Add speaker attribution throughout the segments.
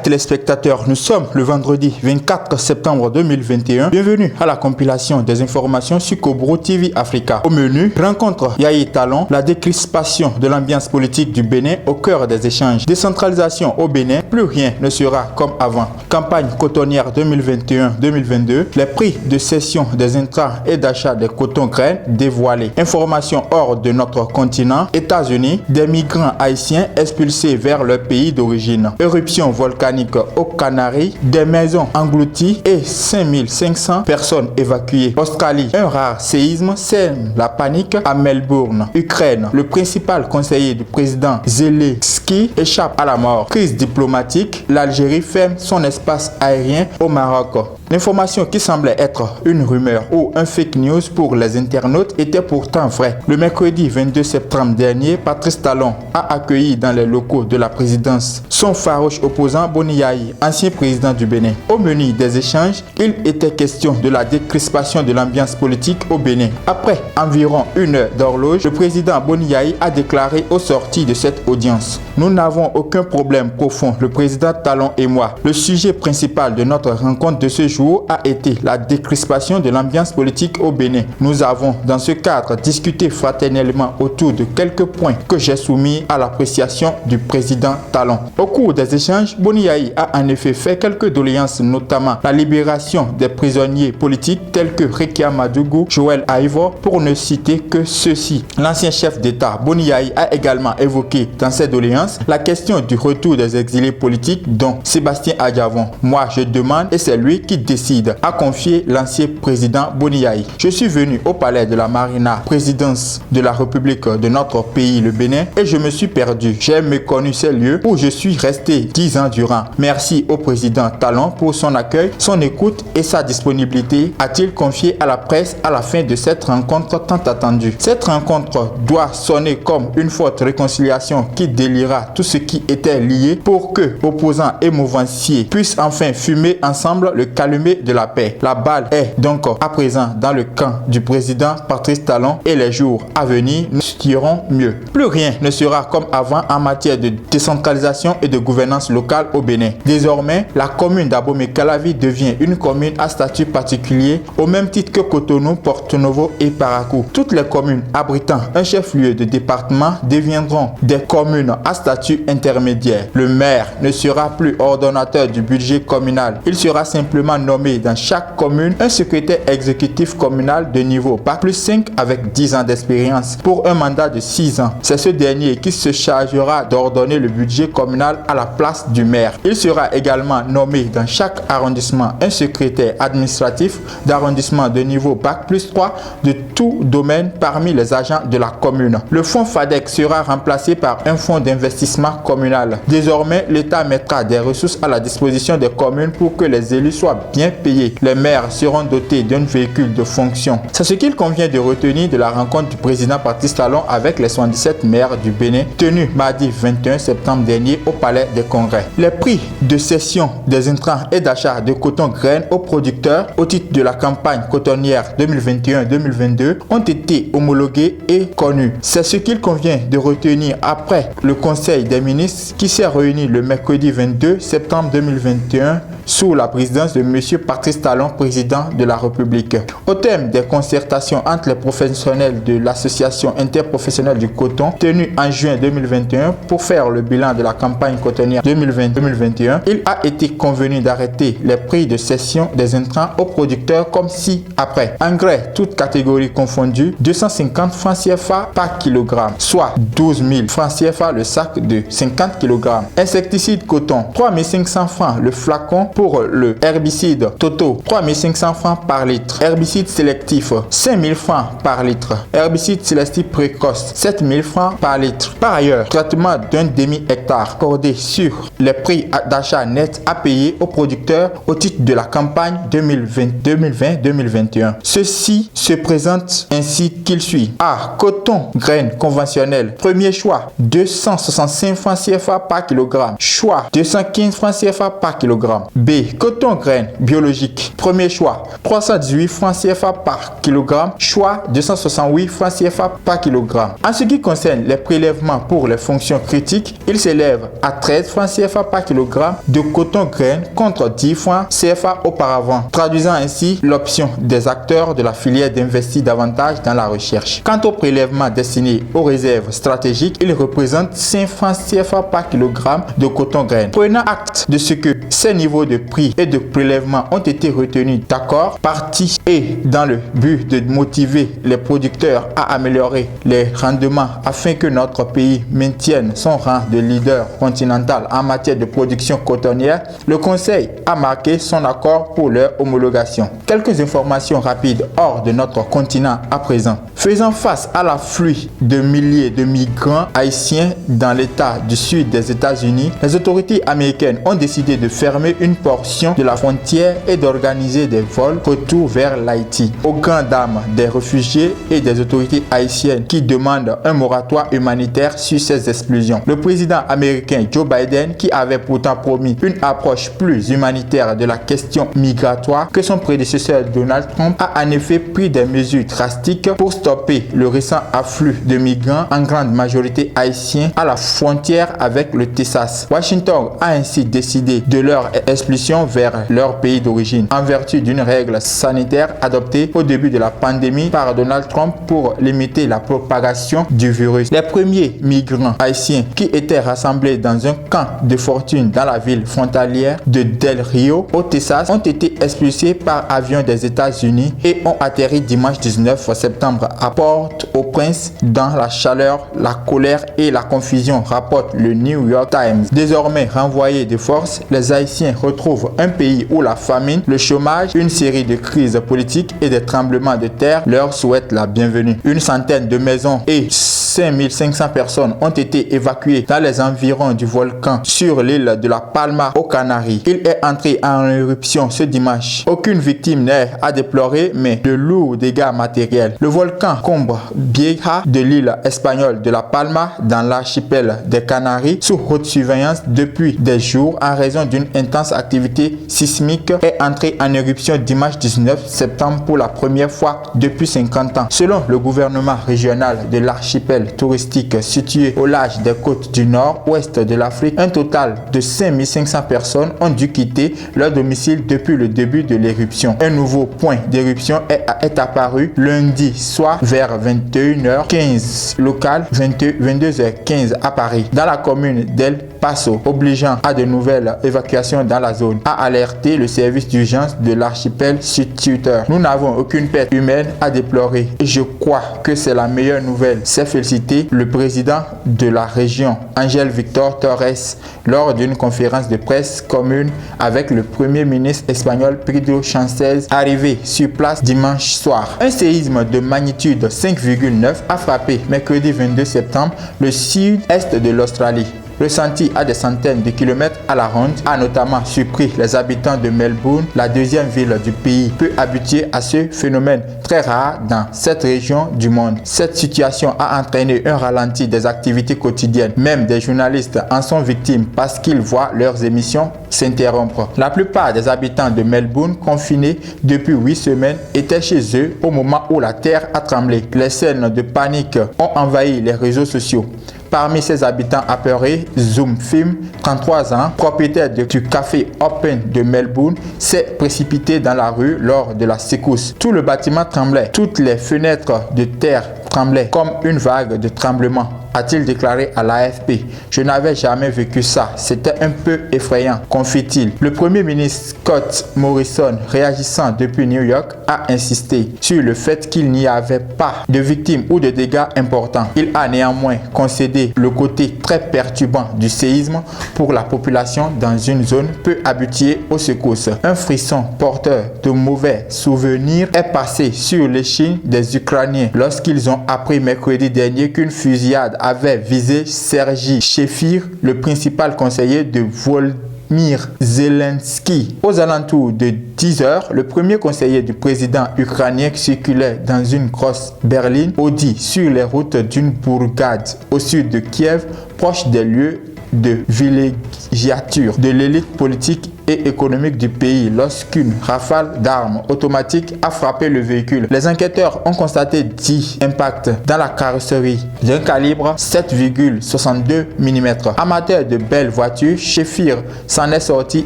Speaker 1: téléspectateurs, nous sommes le vendredi 24 septembre 2021. Bienvenue à la compilation des informations sur Cobro TV Africa. Au menu, rencontre Yaye Talon, la décrispation de l'ambiance politique du Bénin au cœur des échanges. Décentralisation au Bénin, plus rien ne sera comme avant. Campagne cotonnière 2021-2022, les prix de cession des intrants et d'achat des cotons graines dévoilés. Information hors de notre continent, États-Unis, des migrants haïtiens expulsés vers leur pays d'origine. Éruption volcanique aux Canaries, des maisons englouties et 5500 personnes évacuées. Australie, un rare séisme sème la panique à Melbourne. Ukraine, le principal conseiller du président Zelensky échappe à la mort. Crise diplomatique, l'Algérie ferme son espace aérien au Maroc. L'information qui semblait être une rumeur ou un fake news pour les internautes était pourtant vraie. Le mercredi 22 septembre dernier, Patrice Talon a accueilli dans les locaux de la présidence son farouche opposant Boni Yaye, ancien président du Bénin. Au menu des échanges, il était question de la décrispation de l'ambiance politique au Bénin. Après environ une heure d'horloge, le président Boni Yaye a déclaré au sorti de cette audience: nous n'avons aucun problème profond, le président Talon et moi. Le sujet principal de notre rencontre de ce jour a été la décrispation de l'ambiance politique au Bénin. Nous avons dans ce cadre discuté fraternellement autour de quelques points que j'ai soumis à l'appréciation du président Talon. Au cours des échanges, Boni Yaye a en effet fait quelques doléances, notamment la libération des prisonniers politiques tels que Rekia Madougou, Joël Aïvo, pour ne citer que ceux-ci. L'ancien chef d'État Boni Yaye a également évoqué dans ses doléances la question du retour des exilés politiques dont Sébastien Adjavon. Moi je demande et c'est lui qui décide, a confié l'ancien président Boni Yaye. Je suis venu au palais de la Marina, présidence de la République de notre pays, le Bénin, et je me suis perdu. J'ai méconnu ces lieux où je suis resté 10 ans durant. Merci au président Talon pour son accueil, son écoute et sa disponibilité, a-t-il confié à la presse à la fin de cette rencontre tant attendue. Cette rencontre doit sonner comme une forte réconciliation qui déliera tout ce qui était lié pour que opposants et mouvanciers puissent enfin fumer ensemble le calumet de la paix. La balle est donc à présent dans le camp du président Patrice Talon et les jours à venir nous iront mieux. Plus rien ne sera comme avant en matière de décentralisation et de gouvernance locale au Bénin. Désormais, la commune d'Abomey-Calavi devient une commune à statut particulier au même titre que Cotonou, Porto-Novo et Parakou. Toutes les communes abritant un chef-lieu de département deviendront des communes à statut intermédiaire. Le maire ne sera plus ordonnateur du budget communal. Il sera simplement nommé dans chaque commune un secrétaire exécutif communal de niveau Bac+5 avec 10 ans d'expérience pour un mandat de 6 ans. C'est ce dernier qui se chargera d'ordonner le budget communal à la place du maire. Il sera également nommé dans chaque arrondissement un secrétaire administratif d'arrondissement de niveau Bac+3 de tout domaine parmi les agents de la commune. Le fonds FADEC sera remplacé par un fonds d'investissement communal. Désormais, l'État mettra des ressources à la disposition des communes pour que les élus soient bien payés. Les maires seront dotés d'un véhicule de fonction. C'est ce qu'il convient de retenir de la rencontre du président Patrice Talon avec les 77 maires du Bénin tenue mardi 21 septembre dernier au Palais des Congrès. Les prix de cession des intrants et d'achat de coton graines aux producteurs au titre de la campagne cotonnière 2021-2022 ont été homologués et connus. C'est ce qu'il convient de retenir après le Conseil des ministres qui s'est réuni le mercredi 22 septembre 2021 sous la présidence de M. Patrice Talon, président de la République. Au thème des concertations entre les professionnels de l'Association interprofessionnelle du coton tenue en juin 2021 pour faire le bilan de la campagne cotonnière 2020-2021, il a été convenu d'arrêter les prix de cession des intrants aux producteurs comme ci-après. Engrais, toutes catégories confondues, 250 francs CFA par kilogramme, soit 12 000 francs CFA le sac de 50 kg. Insecticide coton, 3 500 francs le flacon pour le herbicide Toto, 3 500 francs par litre. Herbicide sélectif, 5 000 francs par litre. Herbicide sélectif précoce, 7 000 francs par litre. Par ailleurs, traitement d'un demi-hectare accordé sur les prix d'achat net à payer aux producteurs au titre de la campagne 2020-2021. Ceci se présente ainsi qu'il suit. A. Coton, graines conventionnelles. Premier choix, 265 francs CFA par kilogramme. Choix, 215 francs CFA par kilogramme. B. Coton graines biologique. Premier choix, 318 francs CFA par kilogramme. Choix, 268 francs CFA par kilogramme. En ce qui concerne les prélèvements pour les fonctions critiques, ils s'élèvent à 13 francs CFA par kilogramme de coton graines contre 10 francs CFA auparavant, traduisant ainsi l'option des acteurs de la filière d'investir davantage dans la recherche. Quant aux prélèvements destinés aux réserves stratégiques, ils représentent 5 francs CFA par kilogramme de coton graines. Prenant acte de ce que ces niveaux de prix et de prélèvement ont été retenus d'accord, partis et dans le but de motiver les producteurs à améliorer les rendements afin que notre pays maintienne son rang de leader continental en matière de production cotonnière, le Conseil a marqué son accord pour leur homologation. Quelques informations rapides hors de notre continent à présent. Faisant face à l'afflux de milliers de migrants haïtiens dans l'état du sud des États-Unis, les autorités américaines ont décidé de fermer une portion de la frontière et d'organiser des vols retour vers l'Haïti. Aux grandes dames des réfugiés et des autorités haïtiennes qui demandent un moratoire humanitaire sur ces explosions. Le président américain Joe Biden, qui avait pourtant promis une approche plus humanitaire de la question migratoire que son prédécesseur Donald Trump, a en effet pris des mesures drastiques pour stopper le récent afflux de migrants, en grande majorité haïtiens, à la frontière avec le Texas. Washington a ainsi décidé de leur expulsion vers leur pays d'origine, en vertu d'une règle sanitaire adoptée au début de la pandémie par Donald Trump pour limiter la propagation du virus. Les premiers migrants haïtiens qui étaient rassemblés dans un camp de fortune dans la ville frontalière de Del Rio, au Texas, ont été expulsés par avion des États-Unis et ont atterri dimanche 19 septembre à Port-au-Prince dans la chaleur, la colère et la confusion, rapporte le New York Times. Désormais renvoyés de force, les Haïtiens retrouvent un pays où la famine, le chômage, une série de crises politiques et des tremblements de terre leur souhaitent la bienvenue. Une centaine de maisons et 5500 personnes ont été évacuées dans les environs du volcan sur l'île de la Palma aux Canaries. Il est entré en éruption ce dimanche. Aucune victime n'est à déplorer, mais de lourds dégâts matériels. Le volcan Cumbre Vieja de l'île espagnole de la Palma dans l'archipel des Canaries, sous haute surveillance depuis des jours en raison d'une intense activité sismique, est entré en éruption dimanche 19 septembre pour la première fois depuis 50 ans. Selon le gouvernement régional de l'archipel touristique situé au large des côtes du nord-ouest de l'Afrique, un total de 5500 personnes ont dû quitter leur domicile depuis le début de l'éruption. Un nouveau point d'éruption est apparu lundi soir vers 21h15 local, 22h15 à Paris, dans la commune d'El Paso, obligeant à de nouvelles évacuations dans la zone, a alerté le service d'urgence de l'archipel sur Twitter. Nous n'avons aucune perte humaine à déplorer et je crois que c'est la meilleure nouvelle, s'est félicité le président de la région, Ángel Víctor Torres, lors d'une conférence de presse commune avec le premier ministre espagnol Pedro Sánchez, arrivé sur place dimanche soir. Un séisme de magnitude 5,9 a frappé mercredi 22 septembre le sud-est de l'Australie. Ressenti à des centaines de kilomètres à la ronde, a notamment surpris les habitants de Melbourne, la deuxième ville du pays, peu habituée à ce phénomène très rare dans cette région du monde. Cette situation a entraîné un ralenti des activités quotidiennes. Même des journalistes en sont victimes parce qu'ils voient leurs émissions s'interrompre. La plupart des habitants de Melbourne, confinés depuis 8 semaines, étaient chez eux au moment où la terre a tremblé. Les scènes de panique ont envahi les réseaux sociaux. Parmi ces habitants apeurés, Zoom Film, 33 ans, propriétaire du café Open de Melbourne, s'est précipité dans la rue lors de la secousse. Tout le bâtiment tremblait, toutes les fenêtres de terre tremblaient comme une vague de tremblement, a-t-il déclaré à l'AFP. Je n'avais jamais vécu ça, c'était un peu effrayant, confie-t-il. Le premier ministre Scott Morrison, réagissant depuis New York, a insisté sur le fait qu'il n'y avait pas de victimes ou de dégâts importants. Il a néanmoins concédé le côté très perturbant du séisme pour la population dans une zone peu habituée aux secousses. Un frisson porteur de mauvais souvenirs est passé sur l'échine des Ukrainiens lorsqu'ils ont appris mercredi dernier qu'une fusillade avait visé Sergei Shefir, le principal conseiller de Volodymyr Zelensky. Aux alentours de 10 heures, le premier conseiller du président ukrainien circulait dans une grosse berline Audi sur les routes d'une bourgade au sud de Kiev, proche des lieux de villégiature de l'élite politique et économique du pays lorsqu'une rafale d'armes automatiques a frappé le véhicule. Les enquêteurs ont constaté 10 impacts dans la carrosserie d'un calibre 7,62 mm. Amateur de belles voitures, Sheffield s'en est sorti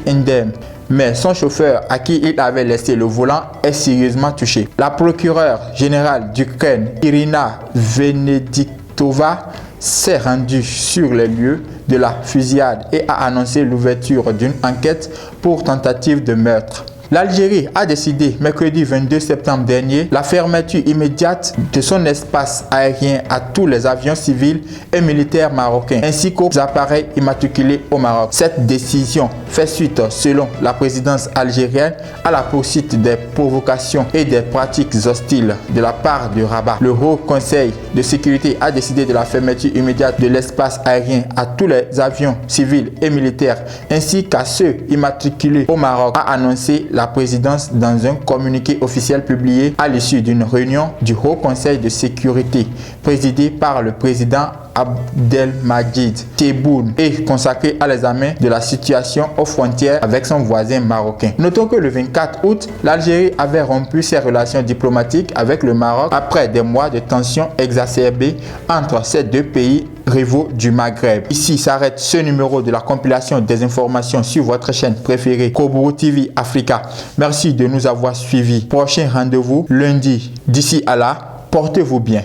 Speaker 1: indemne, mais son chauffeur à qui il avait laissé le volant est sérieusement touché. La procureure générale d'Ukraine, Irina Venediktova, s'est rendue sur les lieux de la fusillade et a annoncé l'ouverture d'une enquête pour tentative de meurtre. L'Algérie a décidé mercredi 22 septembre dernier la fermeture immédiate de son espace aérien à tous les avions civils et militaires marocains ainsi qu'aux appareils immatriculés au Maroc. Cette décision fait suite, selon la présidence algérienne, à la poursuite des provocations et des pratiques hostiles de la part de Rabat. Le Haut Conseil de sécurité a décidé de la fermeture immédiate de l'espace aérien à tous les avions civils et militaires ainsi qu'à ceux immatriculés au Maroc, a annoncé la présidence dans un communiqué officiel publié à l'issue d'une réunion du Haut Conseil de sécurité présidée par le président Abdelmadjid Tebboune et consacré à l'examen de la situation aux frontières avec son voisin marocain. Notons que le 24 août, l'Algérie avait rompu ses relations diplomatiques avec le Maroc après des mois de tensions exacerbées entre ces deux pays rivaux du Maghreb. Ici s'arrête ce numéro de la compilation des informations sur votre chaîne préférée Kobro TV Africa. Merci de nous avoir suivis. Prochain rendez-vous lundi. D'ici à là, portez-vous bien.